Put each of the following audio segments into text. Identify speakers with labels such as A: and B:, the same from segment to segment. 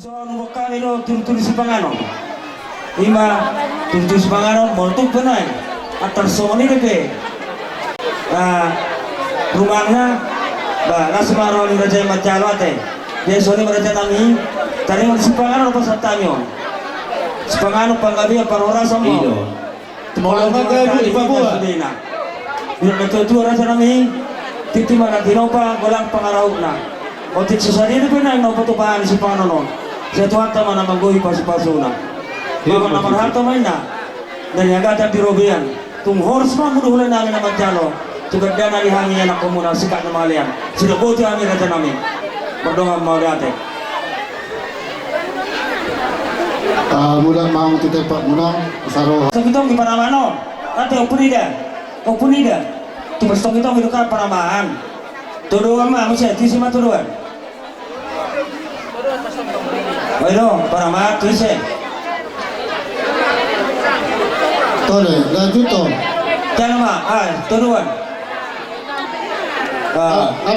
A: So ano kami no tuloy si pangano. Ima tuloy si pangano montok penai. Atar soni deke. Rumahnya ba nasmaro ni raja macalo ate. Dia soni raja tami. Tani mo si pangano pa sa tanyo. Si pangano panggabi para oras mo. Tumulong ka gabi ibabuwa. Yung natutuwa raja nami. Titi mana tinopa walang pangaraw na. O titi sa sarili ko na yung napatupahan si pangano. Sa tuwan tama na mag-uwi pa si pasuna. Maka naman hato may na. Nangyagatan di Robian. Tung horse mo muduhulan namin na magdalo. Tugad na nalihangin yan ako muna sikat na malian. Sinabuti kami raja namin. Magdungan mo dati.
B: Mudah mau kita pak munang saro.
A: Stok itu gimana mano? Ate opunida. Tuh stok itu hidup paramahan. Tuduhan mah masih di sini tuduhan. Ayo paramahan tuh sih.
B: Tole, lanjut toh.
A: Jangan mah, tuduhan.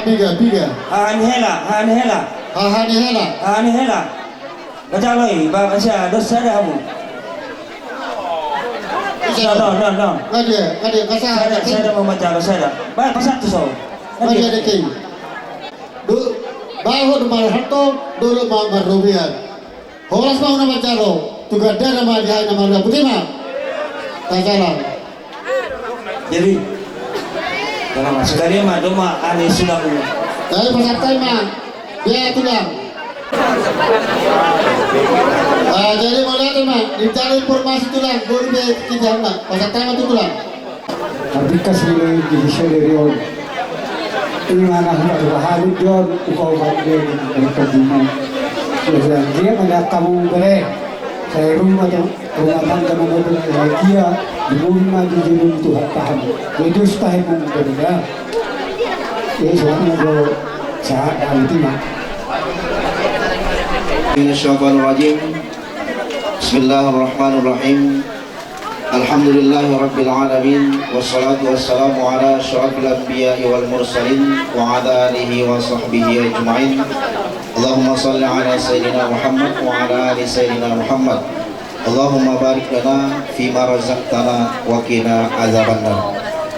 B: Biga.
A: Anhela. Kajaloi, bapak saya dosa dah kamu. No.
B: Ada kasar.
A: Saya dah membaca saya dah. Baik pasal tu so.
B: Ada king. Bahu rumah harto, dulu mau Robian. Horas mau nama calo, juga ada nama dia nama putih mah. Kajalan.
A: Jadi, kalau masuk dari mah doma ane sudah umur.
B: Dari pasar mah dia tulang. Jadi mau lihat mah, dicari informasi tulang, boleh kita nak. Pasar mah tu tulang.
C: Tapi kasih di Syariah. Ini mana hendak berhalus John, ukau bandel dari kedua. Dia mana kamu boleh. Saya rumah tangga mobil bahagia di rumah di jalur Tuhan tahan. Itu setahun berbeda. Ini suatu kalau saat nanti mah.
D: Minasyaitonirrajim. Bismillahirrahmanirrahim. Alhamdulillahirabbil alamin wassalatu wassalamu ala asyrafil anbiya'i wal mursalin wa ala alihi wa sahbihi ajma'in. Allahumma shalli ala sayyidina Muhammad wa ala ali sayyidina Muhammad. Allahumma barik lana fima razaqtana wa qina azabannar.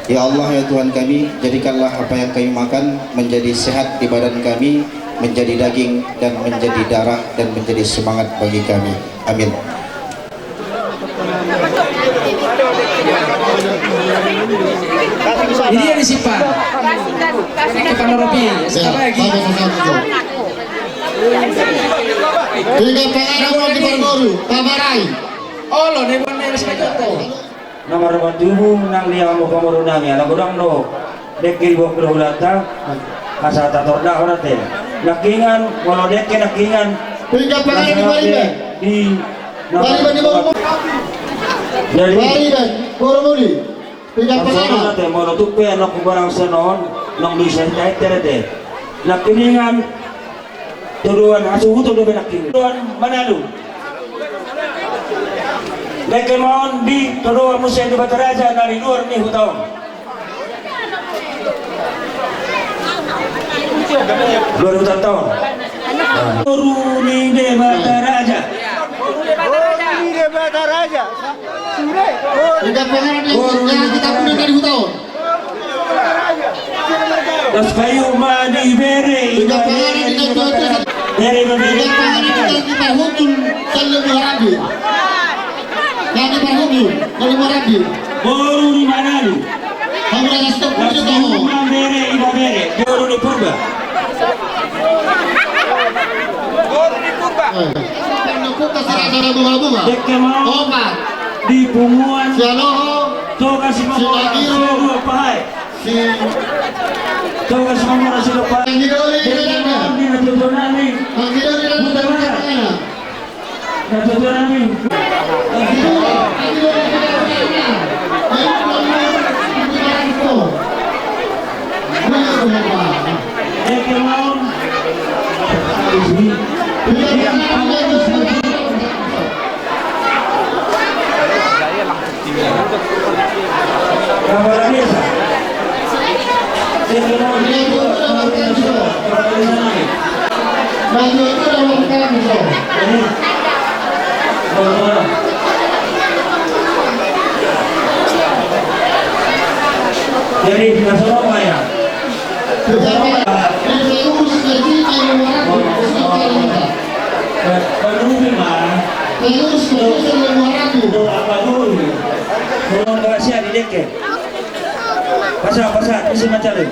D: Ya Allah, ya Tuhan kami, jadikanlah apa yang kami makan menjadi sehat di badan kami, menjadi daging dan menjadi darah dan menjadi semangat bagi kami. Amin.
A: Ini yang disimpan. Ini Panoropi. Sekarang lagi.
B: Tiga pengaruh di Barbaru, Pamarai.
A: Oh lo nih mana yang saya tahu. Nomor batumu nang liang mo pamoro nami ala godang no. Dekil bo berulata. Masa tatorda ora teh. Lakingan walau dekke lakingan.
B: Tiga pengaruh di Bariban.
A: Di
B: Bariban di Barbaru.
A: Dari
B: Bariban, Barbaru. Tiga pengaruh.
A: Teh mo tupe no kubarang sanon nang bisa dai terede. Lakingan tuduhan asuhu tuduh benakin. Tuduhan Manado. Leke mohon di tuduhan musim di Bataraja dari luar nih hutang. Luar hutang tahun. Turuni de Bataraja.
B: Tiga pengaruh yang kita punya dari hutang.
A: Das kayu madi bere.
B: Tiga pengaruh di Bataraja.
A: Bere bere.
B: Tiga pengaruh di Parhutun Salim Harabi. Yang di Parhutun Salim Harabi.
A: Boru di Manado.
B: Kamu dah stop
A: Das
B: punya
A: kayu
B: tahu.
A: bere iba bere. Boru di Purba. Deke mau di Punguan. Toga si Mamora Sido Pahai. Toga si Mamora Sido Pahai. Deke mau di Natutunami. Natutunami. Deke mau Kabar desa.
B: Baju itu dalam kami so.
A: Jadi nasa Roma ya. Penuhi mah. Apa dulu? Belum berhasil di deket. Pasal isi macam ni.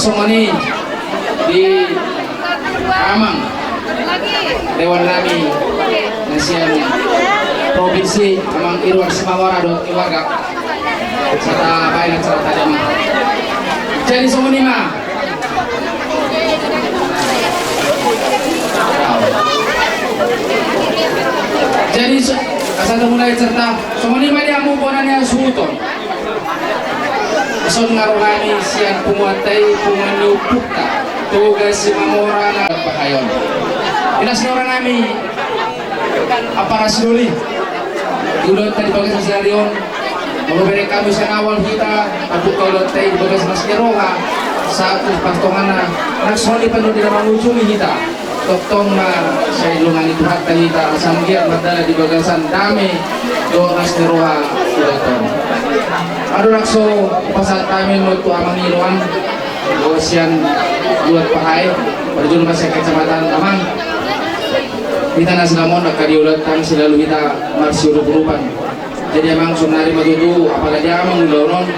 E: Sumani di Amang Dewan Rami Nasian Provinsi Amang Irwan Semawara dot keluarga serta baik serta tajam jadi Sumani mah jadi asal mulai serta Sumani mah dia muponannya Sultan son ngarohani siang penguatai penganyu pukta tugas si mamorana pahayon inas orang kami apa rasulih dulu tadi bagas masarion memberi kami sang awal kita aku kalau tadi bagas maskeroha satu pastongana naksoni penuh di dalam ujungi kita toktong na saya ilungan itu hatta kita asam giat madala di bagasan dami do naskeroha doktor aduh rakso pasal kami waktu Amang Iruan Gosian buat pahai berjuluk masih kecamatan Amang kita nasi namon kadiulat kami selalu kita marsi urupan. Jadi emang sunari matutu apalagi amang ulonon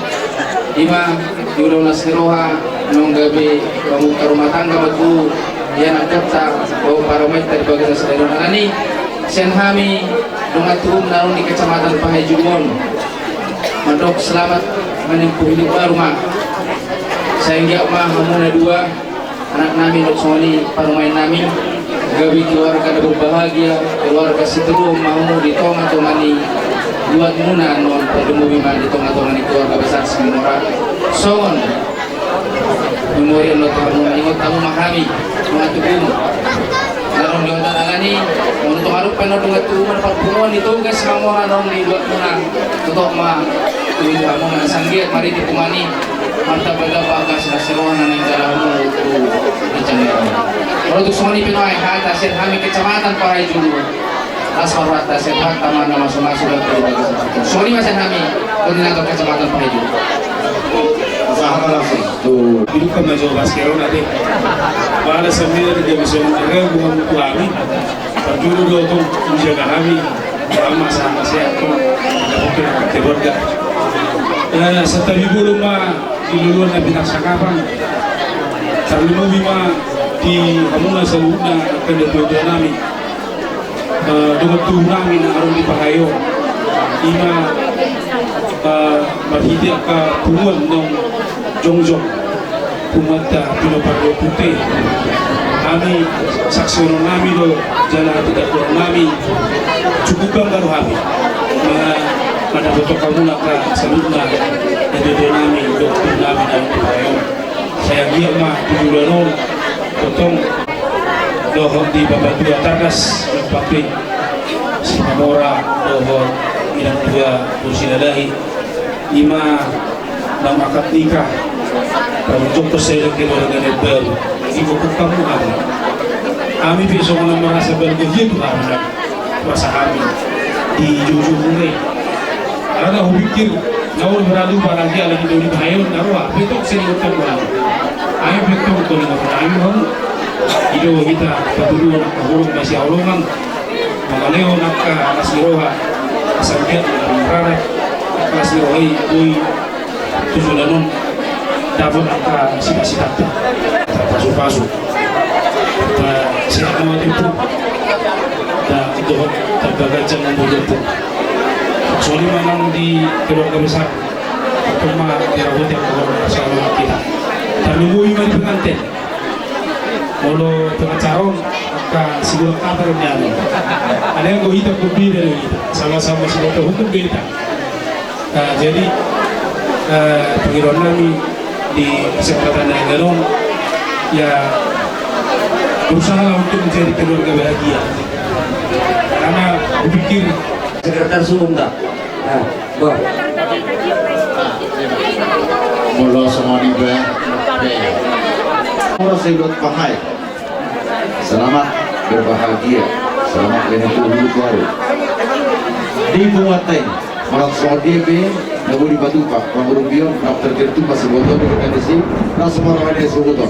E: ima diulang nasi roha nong gabi kamu ke rumah tangga batu dia nak kerja bawa paramet dari bagian selain ini senhami dongatum narung di kecamatan Pahajumon mandok selamat menempuh hidup baru mah sehingga mah hamuna dua anak nami dok soni parumain nami gabi keluarga berbahagia keluarga seteru mau ditong-tongani buat muna non perdemu bima ditong-tongani keluarga besar Semora son memori lo tamu ingat tamu mahami mengatubum narong diuntan alani untuk harus penuh dengan tuhan perpuluhan itu guys Semora non dibuat muna untuk mah tuh kamu menasanggiat mari ditemani marta bergabung serohan yang dalammu itu dicanggih. Kalau untuk semua ini pinoy hata kami kecamatan Pahajulu asal rata sehat taman masuk-masuk dan berbagai sesuatu. Semua ini masih kami koordinator kecamatan Pahajulu.
D: Sahabat langsung.
F: Tuh, hidup kan masuk basketball nanti. Pada sembilan dia bisa menjaga bukan kami. Perjuru dua tu menjaga kami. Sama sama saya tu mungkin keluarga. Setabi belum mah diluluan nabi naksakapan. Terlalu bima di kamu seluruhnya kedua nami. Dengan tu nami nak arung di Pahayo. Ima berhidup ke punguan dong jongjong pumata pinopardo putih. Kami saksi orang nami do jalan tidak orang nami cukup bangga kami. Pada foto kamu nak seluruhnya kedua nami do nami dalam Pahayo. Saya dia mah tujuan potong dohor di babatu atas pakai Semora dohor yang dua kursi ladahi lima dalam akad nikah kalau jumpa saya lagi dengan baru ibu kamu kami besok malam merasa berbahagia tuh rasa kami di jujur mulai karena aku pikir kau beradu barangnya lagi dari Pahayo narwa betul sini betul banget ayo betul betul dengan ayo kamu itu kita berdua nak burung masih awalongan mengaleo nak nasi roha sampai rara nasi rohai kui tujuan dapat nak si tata pasu siapa nama itu dan itu terbagai jangan begitu soalnya memang di keluarga besar cuma dirawat yang keluarga sama kita terlalu iman pengantin kalau pengacaron maka siguro kabar niya ada yang gue hitam berbeda dari kita sama-sama siguro hukum beda jadi pengirauan kami di kesempatan yang ganon ya berusaha untuk menjadi keluarga bahagia karena berpikir
A: Sekretaris Umum dah. Nah, boh.
B: Mula semua ni orang sebut Pahai. Selamat berbahagia, selamat menempuh hidup baru. Di Bumateng, malam soal DB, nabu di Batu Pak, Pangurumbion, nak terjatuh masih botol di kondisi, nak semua orang ada sebutol.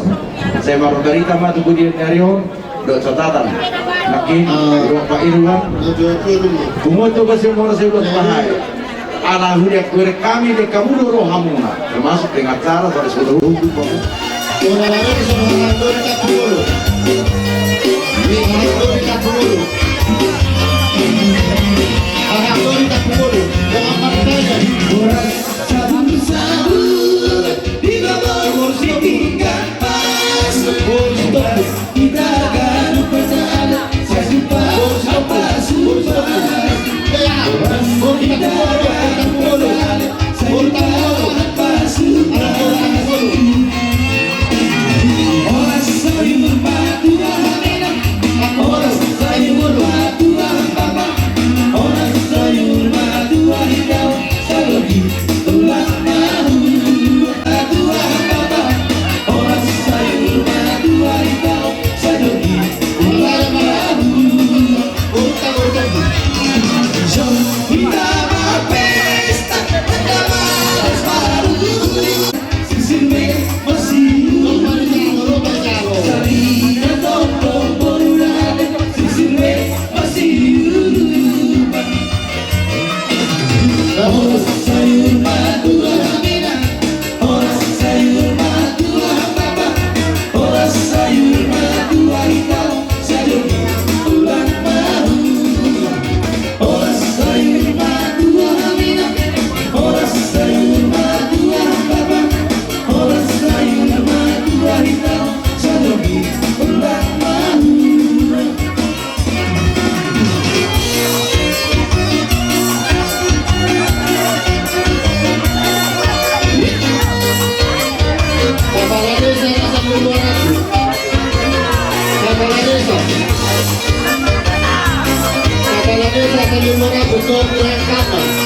B: Saya baru dari tamat kemudian Narion, dok catatan. Makin ruang Pak Irwan, Bumoto kasih orang sebut Pahai. Anak hudiak kami di kamu doro hamuna, termasuk dengan cara pada sudah hukum. Orang-orang semua orang tak dulu. Ini orang tak dulu. Orang tak dulu. Jangan marah. Orang sabu-sabu di bawah kursi tingkat pas. Kita akan berjalan sesuka apa suka. Orang kita akan berjalan sesuka apa suka.
G: Sayur Mara Betul Rangkama.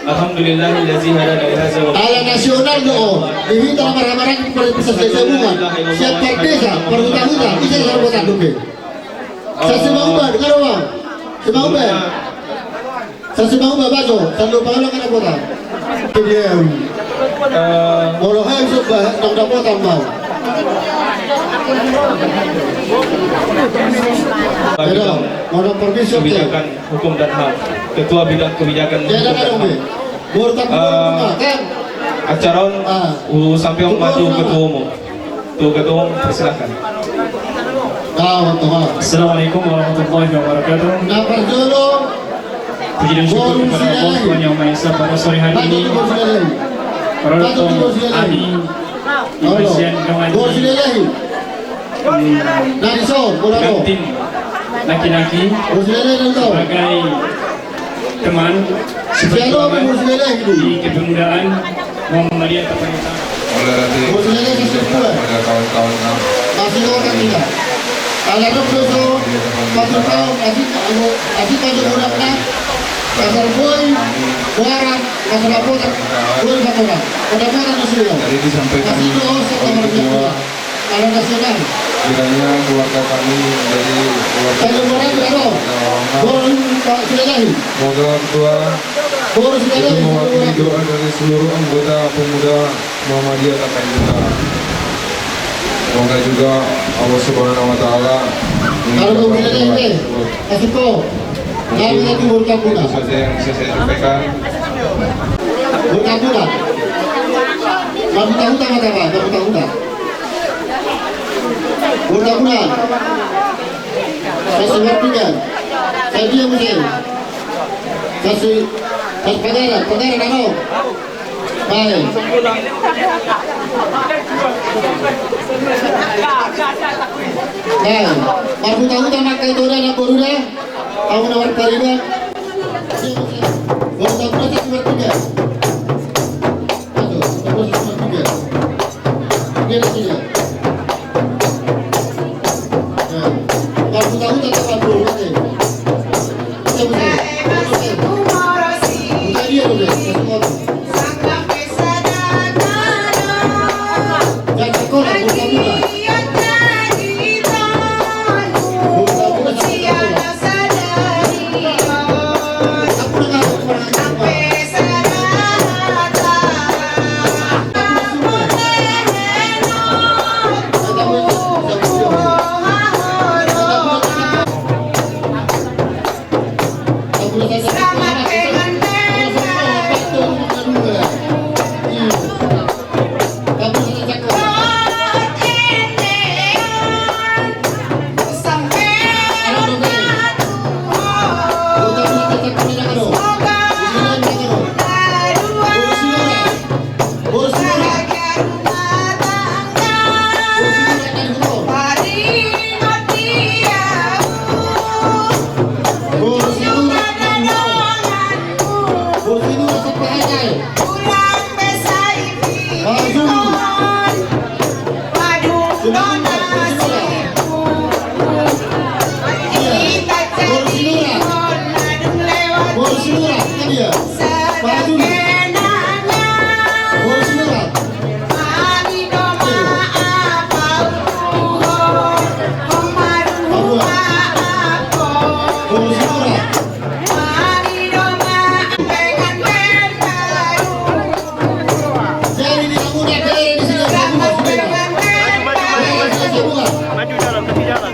F: Alhamdulillahillazi hadana li hadza wa
G: Ala nasional doa diminta marah-marah kepada pusat desa hubungan siap desa perhutang-hutang bisa serbotan duke saya semauba dengar bang semauba saya semauba bajo sandu pangalang kana bota kemudian kalau hai sudah dong dapotan mau mau pergi
F: kebijakan hukum dan HAM, Ketua Bidang Kebijakan Hukum dan HAM. Acaron sampai maju ketua umum. Tuh ketua umum persilakan.
H: Assalamualaikum warahmatullahi wabarakatuh.
G: Napar dulu.
H: Puji dan syukur kepada Allah Tuhan Yang Maha Esa pada sore hari ini. Para ahli Ibadah dengan kantin laki-laki sebagai teman di kepemudaan Muhammadiyah Tapanita.
B: Pada kawan-kawan
G: Masih orang tidak. Kalau doso pasal kau asik pada orang pasal boy warat pasal apa boy orang pada mana nasional.
B: Tadi disampaikan
G: Masih dosa kamar kedua. Kalau nasional.
B: kiranya keluarga kami dari keluarga
G: Saya orang berapa? Boy Pak Sulahi.
B: semoga ketua
G: Boy
B: itu
G: Sulahi.
B: mewakili doa dari seluruh anggota pemuda Muhammadiyah Tapanita. Semoga juga Allah Subhanahu Wa Taala
G: Kalau kau tidak ini, asik kau. Kami nanti berkampungan.
B: itu saja yang bisa saya sampaikan.
G: Berkampungan. Kami tahu tak apa? Kami tahu tak. Berkampungan. Saya sepertikan. Saya diam saja. Kasih padaran apa? Baik. Baik. Baru tahu tak nak itu dah baru dah. Kamu nawar kariban. Baru tahu tak sepertikan. Aduh, terus sepertikan. Dia saja. Baru tahu tak apa baru dah. Sinura. Tadi gubernur. Sinura. Sinura sepakai. Sinura, kan dia. Maju. Sinura. Jadi di kamu dah di sini maju dalam tepi jalan.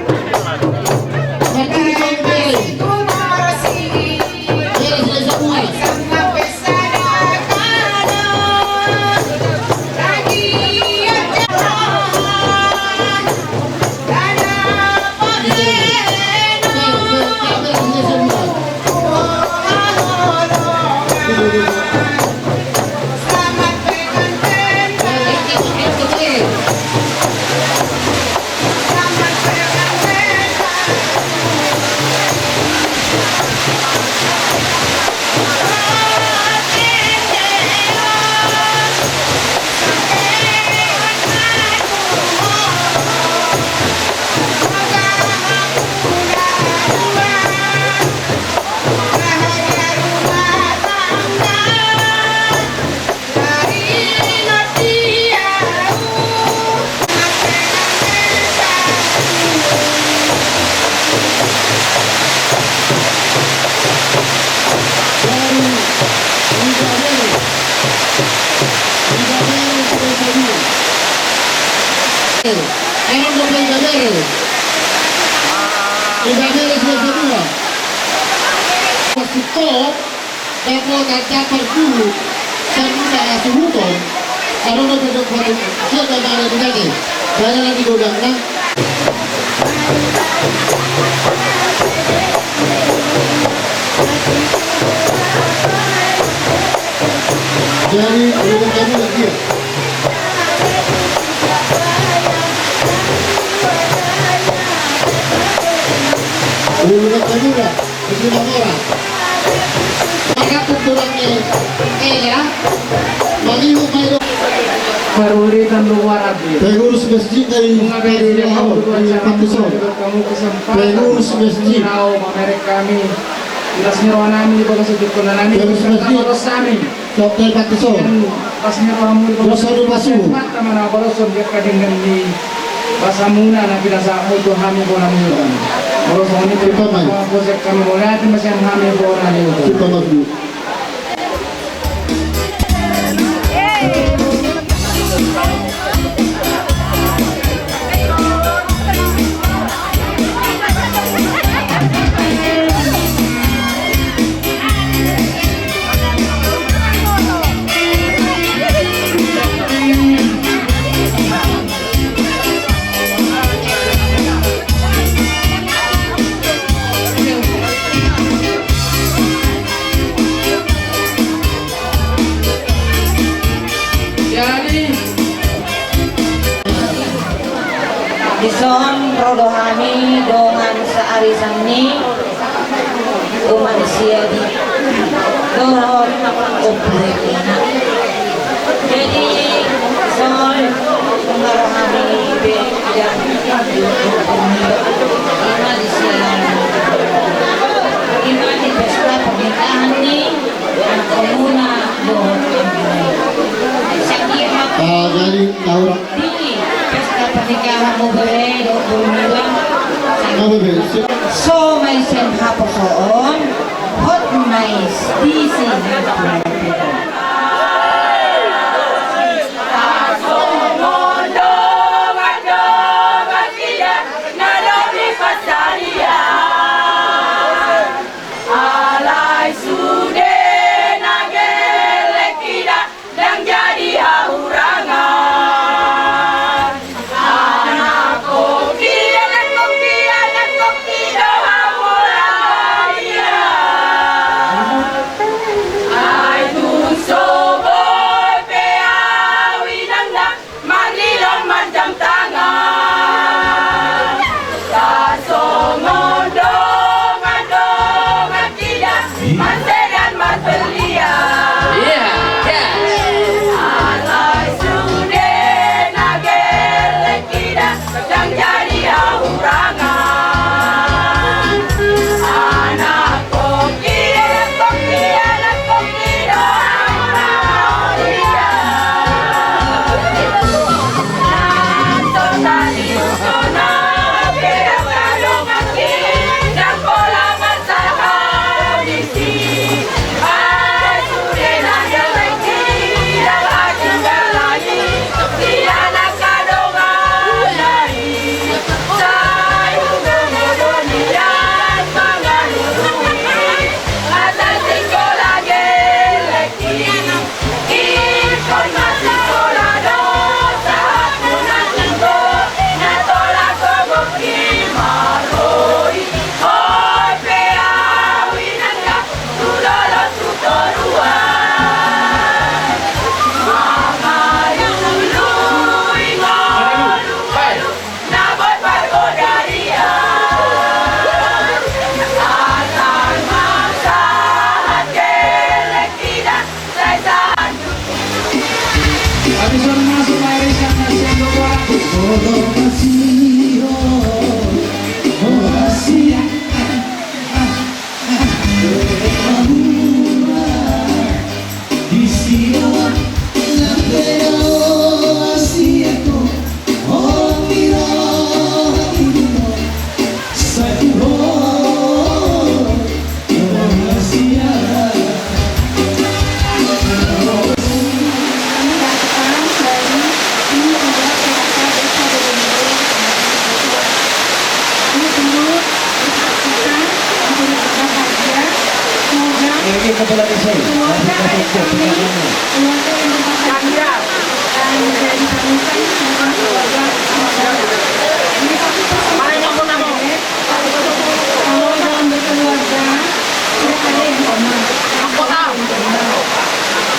G: Dapat dapat dulu, saya minta sehukum. Kalau nak duduk pada siapa yang ada di sini, saya lagi godang nak. Jadi duduk kamu lagi. Duduk kamu lah, itu orang. Maka keturangnya ya, bagi hukum
H: Peruritan luar abdi.
G: pengurus masjid dari Pakistan, pengurus masjid,
H: Mereka kami, jelas nyawa kami di bawah sudut konanami,
G: pengurus masjid,
H: kami.
G: Dr. Pakistan,
H: Pas nyawa di bawah
G: Rasul Pasu,
H: mata mana boroson dia kadang di basamuna na pinasa mo to kami po na mo. Boroson ni
G: Kita main.
H: proses kami mulai itu masih kami po na mo.
G: kita maju.
I: Ison rodohani dongan searisan ni manusia di dohon oprekina. Jadi son rodohani be yang ima di pesta pernikahan ni komuna dohon sakit
G: Jadi Laura,
I: pesta pernikahan mo bere 29
G: apa be?
I: so may sen haposoon hot mais DC
J: Ay
A: Ini kebetulan di sini.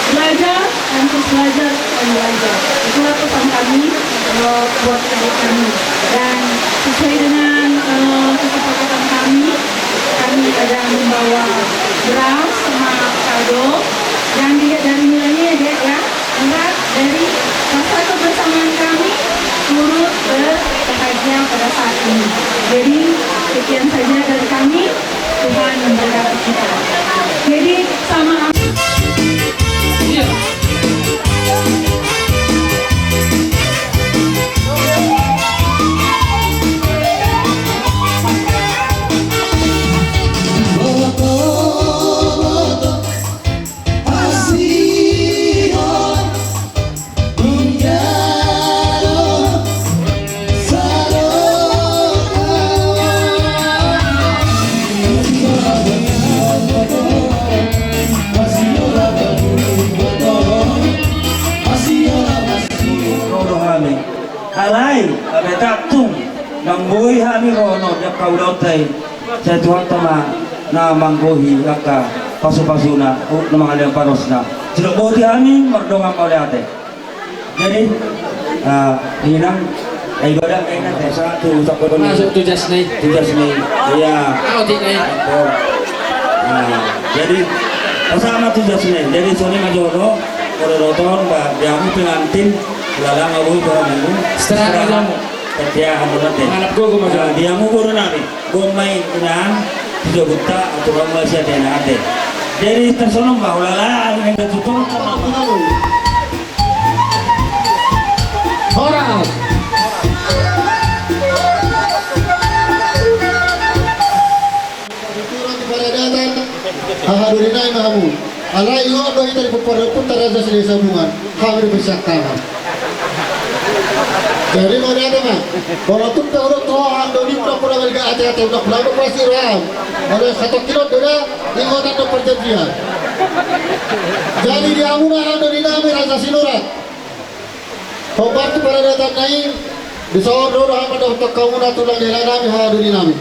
J: Belajar dan terus belajar dan belajar. Itulah pesan kami buat adik kami. Dan sesuai dengan kesepakatan kami ada membawa beras sama kado. Yang dilihat dari nilainya ya, enggak dari rasa kebersamaan kami turut berbahagia pada saat ini. Jadi sekian saja dari kami. Tuhan memberkati kita. Jadi sama.
A: Alay, abetatung, nang buhay hami rono, yak kaulotay, sa Tuhan tama na mangguhi, aka pasu-pasuna, na mga liang paros na. Sinubuti hami, mardongang kaulate. Jadi, hinang, ay ibadah kayo natin sa tutak ko
E: Masuk tujas na
A: tugas ni, iya.
E: di na
A: Jadi, kasama tugas ni, jadi suni majono, Korodoton, diamu pengantin, lalang awoy para minggu.
E: Setengah kamu.
A: Kaya ano natin.
E: Manap ko gumagawa.
A: Diamu guru namin. Gumay inang, 3 buta, atau kamu siya din natin. Jadi tersonom ba, wala ang nagtutulong ka mga.
G: Orang. Turun kepada datang. Hahadurinai mahamu. Alai yo dohi dari putara desa desa bungan. Kami bersaktama. Jadi mau ada mah. Kalau tuh tahu Tuhan doni pura-pura belga hati-hati udah pulang pasti ram. Oleh 1 kilo doda ingatan do perjanjian. Jadi dia muna doni nami rasa sinurat. Obat para datang naik di soal roh pada untuk kamu tulang di nami haduni nami.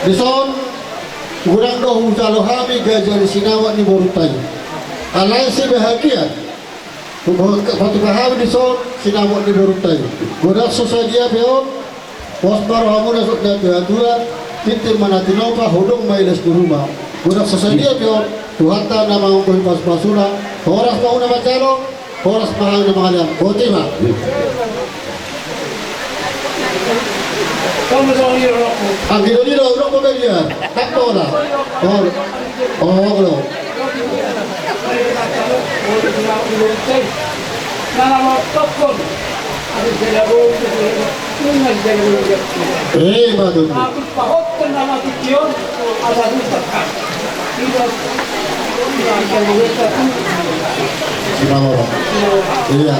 G: Di soal kurang doh jalo kami gajah di sinawat ni borutai. Alai si bahagia. Patu kahami di soal sinawat ni borutai. Godak susah dia beon. Wasbar hamu nasuk dia dua. Titir mana tinopa hodong mailes di rumah. Godak susah dia beon. Tuhan tak nama ungkuin pas-pasuna. Horas mau nama calo. Horas mahal nama kalian. Khotimah. Ang gino-gino, urok mo ganyan. Takto na. Lo. Badun. Sinamoro. Iya.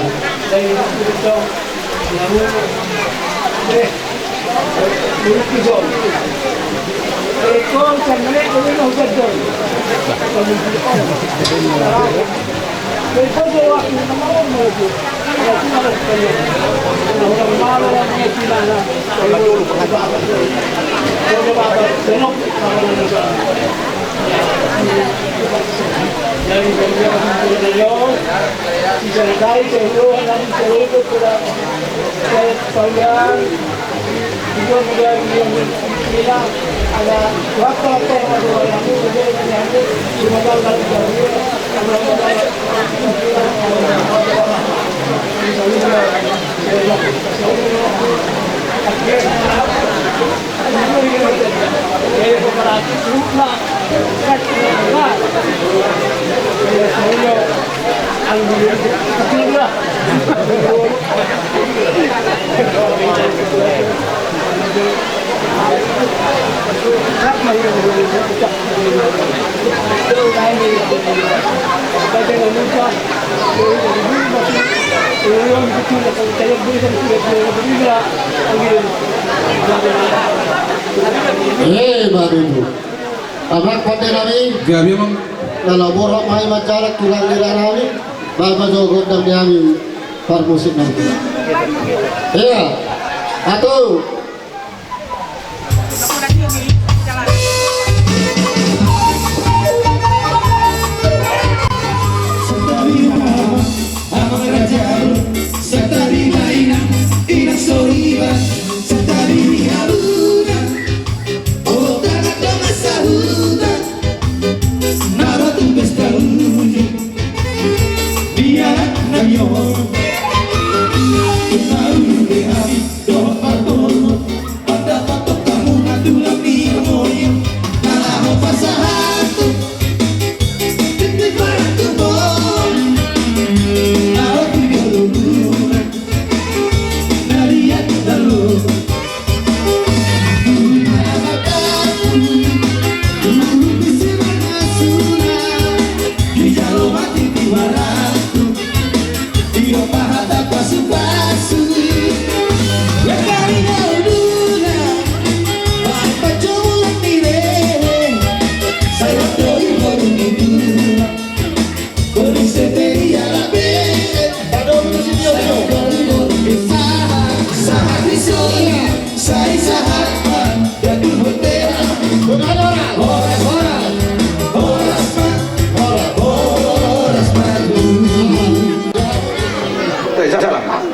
G: baru itu. Abang konten kami.
B: Gabi emang.
G: Kalau borok mai macara kurang dira kami, bapak jogot dan kami par musik nanti. Iya. Satu.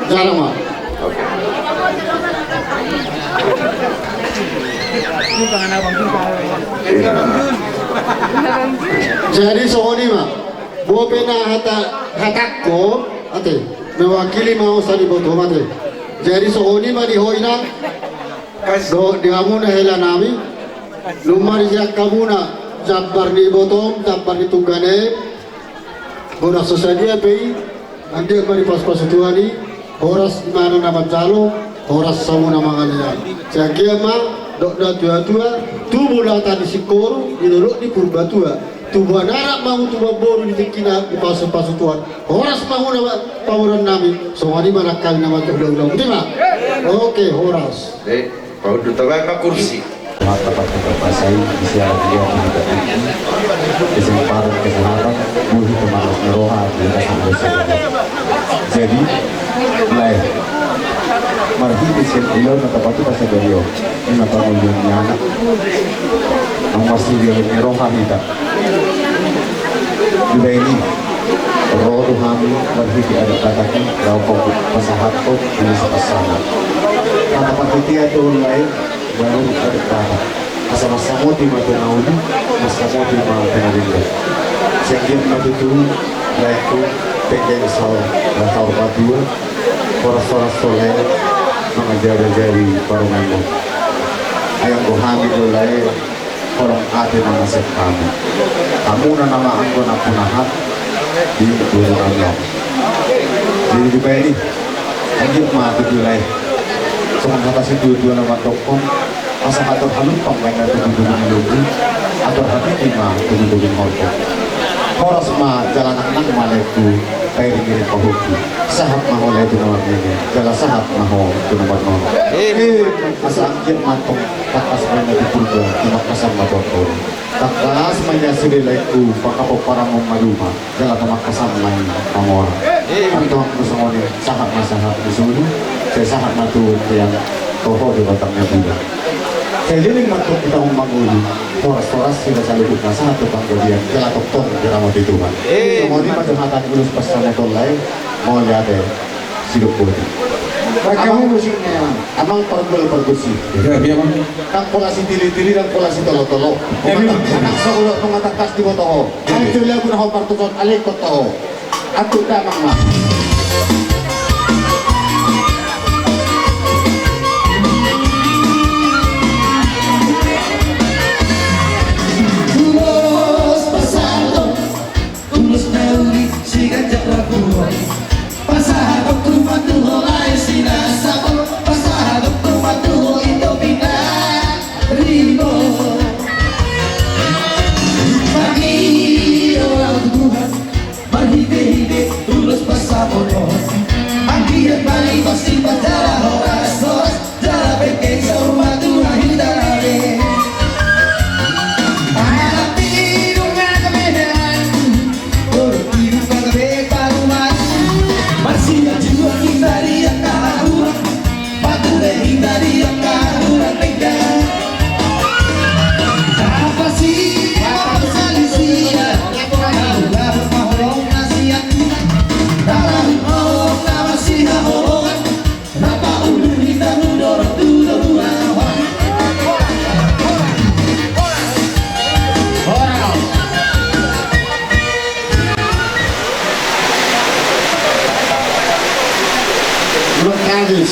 G: Jarang mah. Jadi sohoni mah, buah pena hatakko, ate, mewakili mau sari boto mate. Jadi sohoni mah di hoina, do di amuna hela nami, lumari jak kamuna, jabar di botong, jabar di tunggane, borak sesadia pei, ande mari pas-pas tuani, horas mana nama jalo, horas samuna mangalian. Jadi mah dok dah tua-tua, tu bola tadi sikor, dilolok di purbatua. Tu banara mau tu baboru di tekina di pasu-pasu tuan. Horas mau nama pawaran nami, soalnya mana kali nama ulang-ulang. Terima. Oke, horas.
B: Kau duduk apa kursi?
K: Mata pakai berpasai, isiara dia tidak tinggi. Kesempatan kesehatan, budi pemalas meroha di atas jadi, mulai. Marhi bisa ilmu mata pakai pasal beliau. Ini mata mulianya anak. Masih dia meroha kita. Juga ini roh kami marhi ada katakan rauh pasahat kok ini sepasana. Mata pakai dia itu lain. Baru ada kata masa-masa moti mati naudi masa moti mati narinda sekian mati tu laiku pengen sahur sahur batu orang-orang soleh mengajar-ajari para member ayam rohani mulai orang hati nama sekami kamu nama anggota punahat di bulu Allah jadi juga ini anjir mati mulai mengatasi dua-dua nama tokoh masa atur halus pemainnya tujuh-tujuh melubu atur hati lima tujuh-tujuh morko horas ma jalan anak maleku kairi mirin pahuku sahat maho letu nama ini jalan sahat maho itu nomor nono masa angkir matong takas mainnya di pulga cuma kasar matokor takas mainnya sedileku pakapo para memaluma jalan nama kasar main pamora atau kusongoni sahat masahat disuruh saya sangat matu yang toho di batangnya bulan. Saya jadi matu kita membangun horas-horas sudah selalu buka satu panggilan jalan tong kira mau dituan. Mau di macam hatan ulus pasal motor lain mau lihat sidup putih. Mereka musiknya abang pergul-pergusi.
B: Ya biar bang.
G: Kang polasi tili-tili dan polasi tolo-tolo. Anak sekolah mengatakan di botoho. Itu lagu nah partukon alek kotoho. Aku damang mah.
L: matuho lain sinasapo pasahadok ko matuho ito pinarimo Pag-iyo ang tubuhan Marhide-hide tulus pasapon mo Ang biyak balik pasti padala horasos Dala pekeng sa rumah Tuhan hindari Masih jiwa hindari yang kahuran Patule hindari yang kahuran pegang Apa sih, apa salisia Lalu mahorong nasihat Dalam mahorong nama siha horongan Napa ulu hindar udorong tudor uang
G: Belum habis.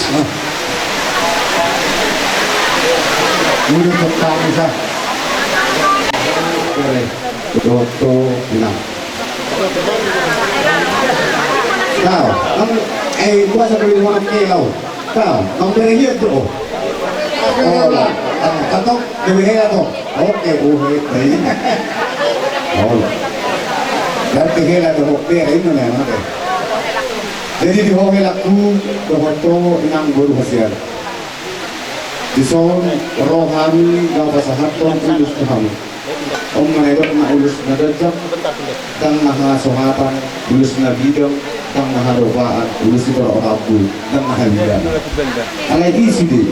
G: Udah tetap bisa. Boleh. Doto bilang. Kau, gua sampai di mana kau? Kau, kamu berhiat tuh. Oh lah, kau berhiat tuh. Oke, baik. Oh lah. Dan berhiat tuh, berhiat ini mana? Jadi di bawah laku dohoto inang guru hasiar. Di son rohani gau pasahaton ulus Tuhan. Om menedok na ulus na dajak, tang naha sohatan ulus na bidang, tang naha rohaan ulus na orabu, tang naha bidang. Alay isi di.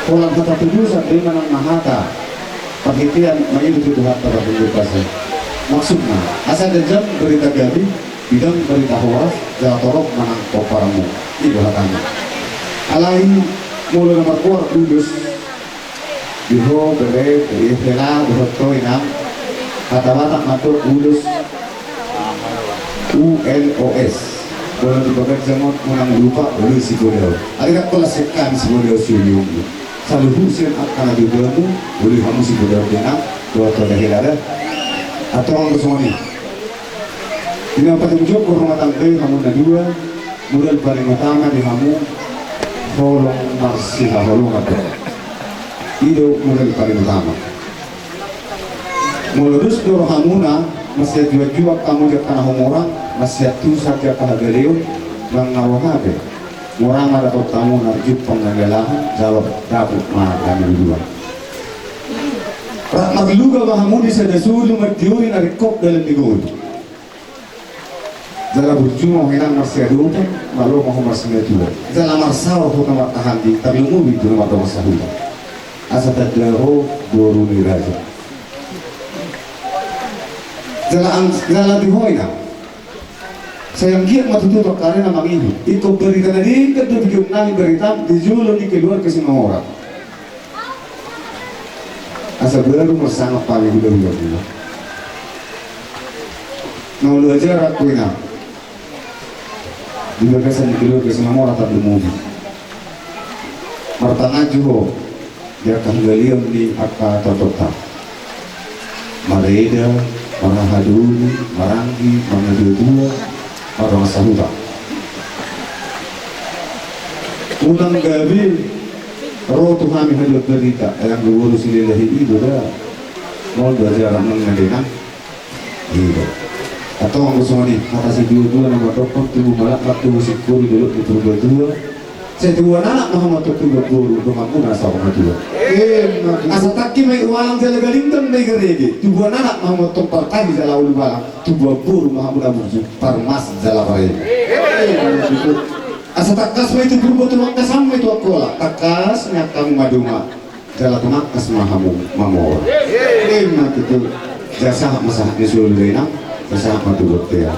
G: Kolang kata tujusan di manang mahata. Paghitian mayu Tuhan para penjelasan. Maksudnya asal dajak berita gabi. Bidang berita hoas, jatorok manang koparamu. Ini bahatannya. Alain mulu nomor kuar ulus. Diho bere ikhla dohoto inang. Kata-kata matur ulus ULOS. Boleh dipakai semut menang lupa boleh si boleh. Ada kalau sekan si boleh siung. Selalu husin akan ada dulu boleh kamu si boleh inang. Dua tahun ada. Atau orang kesuani. Ini yang petunjuk rumah tangga kamu dan dua modal paling utama di kamu holong masih holong ada itu modal paling utama mulus doro kamu na masih jua kamu jatah orang masih tu saja kahagaliu mengawahabe orang ada tamu narjuk penggalahan jawab dapat makan dua magluga kamu di sadasulu mertiuri narikop dalam digul Jala berjumlah hilang masih ada utang, malu mau masih ada. Jala marsal hukum tahan di, tapi umum itu nama masa hutan. Asal terdahulu baru diraja. Jala dihoina. Sayang giat matu tu perkara nama ini. Itu berita tadi kedua tiga nami berita dijual di keluar ke semua orang. Asal baru bersama paling dulu. Mau lu aja rakuina. Juga kesan dulu ke semua orang tak bermobil. Martana juga dia akan galiam di akar totota. Mareda, marahaduni, marangi, mangadua, maramasahuta. Unang gabi, roh Tuhan hendak berita yang diurus ilahi itu dah. Mau belajar mengenai itu. Atau orang bersama ni atasi dua nama doktor tubuh malak tubuh sikuri dulu itu berdua. Saya dua anak Muhammad tubuh guru dengan pun asal dua. Asal taki mai walang jala galintang mai geregi. Tubuh anak Muhammad tumpar tadi jala ulu balang. Tubuh guru Muhammad Abu Parmas jala bare. Asal takas mai itu guru tu makas sampai tu akola. Takas nak kamu maduma. Jala tu makas mahamu mamor. Nak itu jasa masalah di seluruh dunia. Sangat matubut ya.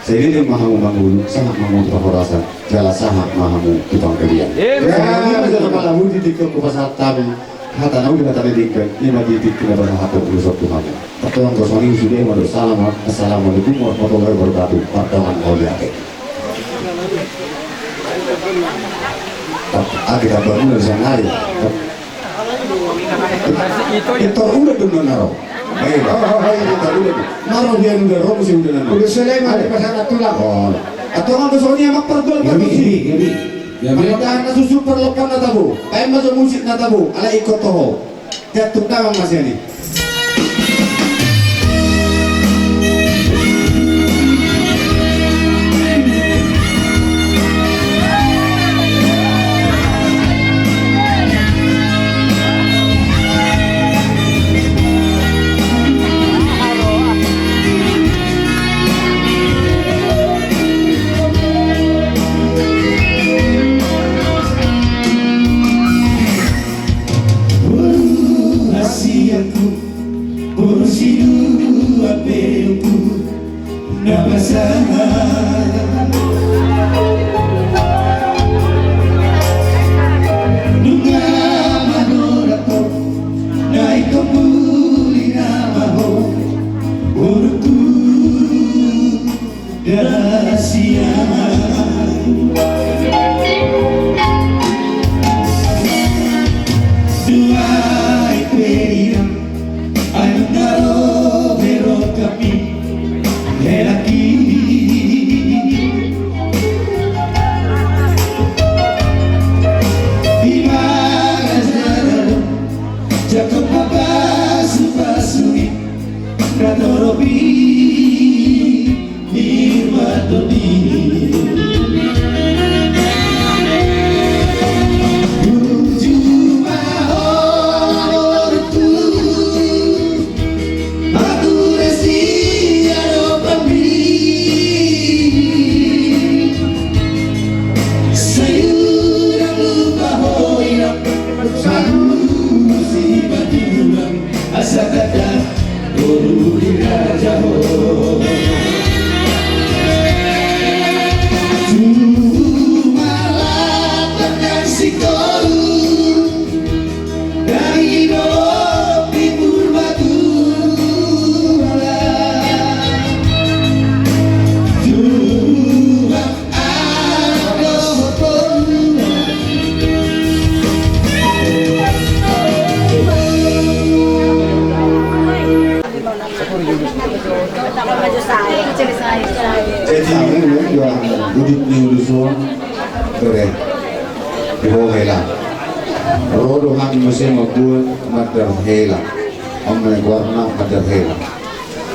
G: Saya ini mahamu mangulu, sangat mahamu terhorasa. Jala sangat mahamu tukang kalian. Ya, ini adalah mahamu di tiga kupasat tabi. Kata nahu dengan tabi tiga. Ini lagi tiga bahasa hati ulusok Tuhan. Pertolong kosong ini sudah mahu salam. Assalamualaikum warahmatullahi wabarakatuh. Pertolongan mulia. Kita bangun dari sana ya. Itu udah dengan naro. Naro dia udah roh sih udah naro. Udah selesai mari pasang tulang. Oh,
B: Atau ang gusto niya magperdol ka musik. Pagkakaan na susupar lokan na tabo. Kaya masuk musik na tabo. Ala ikot toho. Kaya tugtawang masya ni.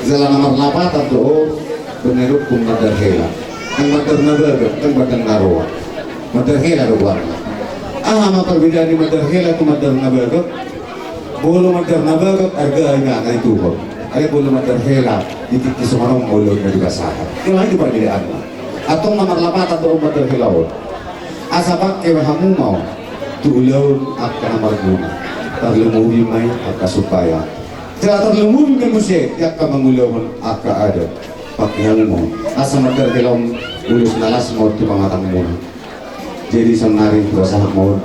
B: Zala nomor 8 atau peneruk kum madarhela. Ang madarnaga, ang madarnaroa. Madarhela do warna. Ama perbedaan di madarhela ku madarnaga. Bolo madarnaga arga nga itu ko. Ay bolo madarhela titik di sumarong ulod na dibasahan. Kaya itu perbedaan. Atong nomor 8 atau madarhela o. Asabak kewa hamu mau tulon akka nomor guna. Tarlumuhi may akka supaya. Tidak terlumurkan musik yang akan mengulurkan akka ada pakaian mo asa magar dalam ulus nalas mo di pangatang mo jadi senari kuasa mo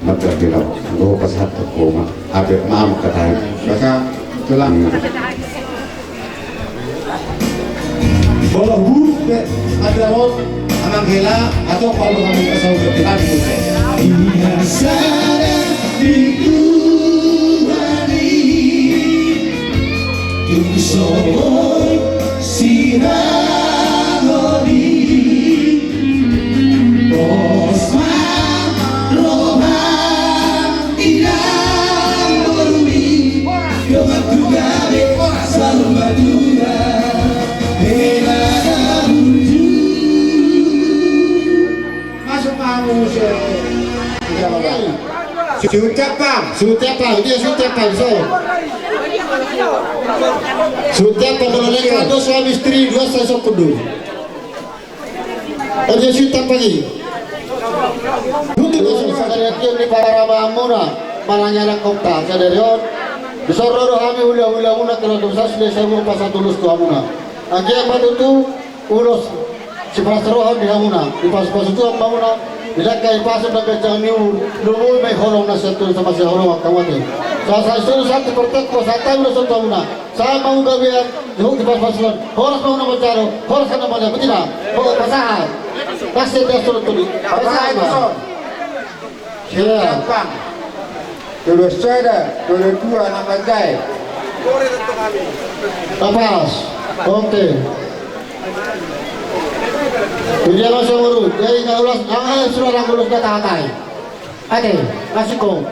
B: magar dalam go pasat ko ma abe maam katay maka tulang bola buruk ada rot amang hela atau kalau kami kasau bertihan musik biasa itu soy sinagodi Osma Rohan Inang Borumi Yomakugame Salvadura Helada Buju Masuk kamu
G: Sutepang, dia Sutepang, so. Sutepang melalui dua suami istri, dua sosok kudu. Dia Sutepang ini. Untuk saya di para mamuna, malanya nak kota, saya dari on. Disororo kami ulah muna kalau dosa selesai mau pasal tulus tu amuna. Akhirnya pada tu urus si pasrohan di amuna, di pas-pas tu amuna. Bila kay pasok na kay niu lumoy may holong na sa tuloy sama si holong kamate. Sa isu satu pertek ko sa tayo na sa tauna. Sa mau gawian yung di pas-pason. Horas mo na magtaro, horas ka naman na betina. Ho pasahan. Kasi dia sulit tuloy. Pasahan mo. Siya. Tulus saya, tulus dua na magay. Tapas. Okay. Dia langsung urut. Dari kaulas, sudah orang urus kata-katai. Ade, masih kau.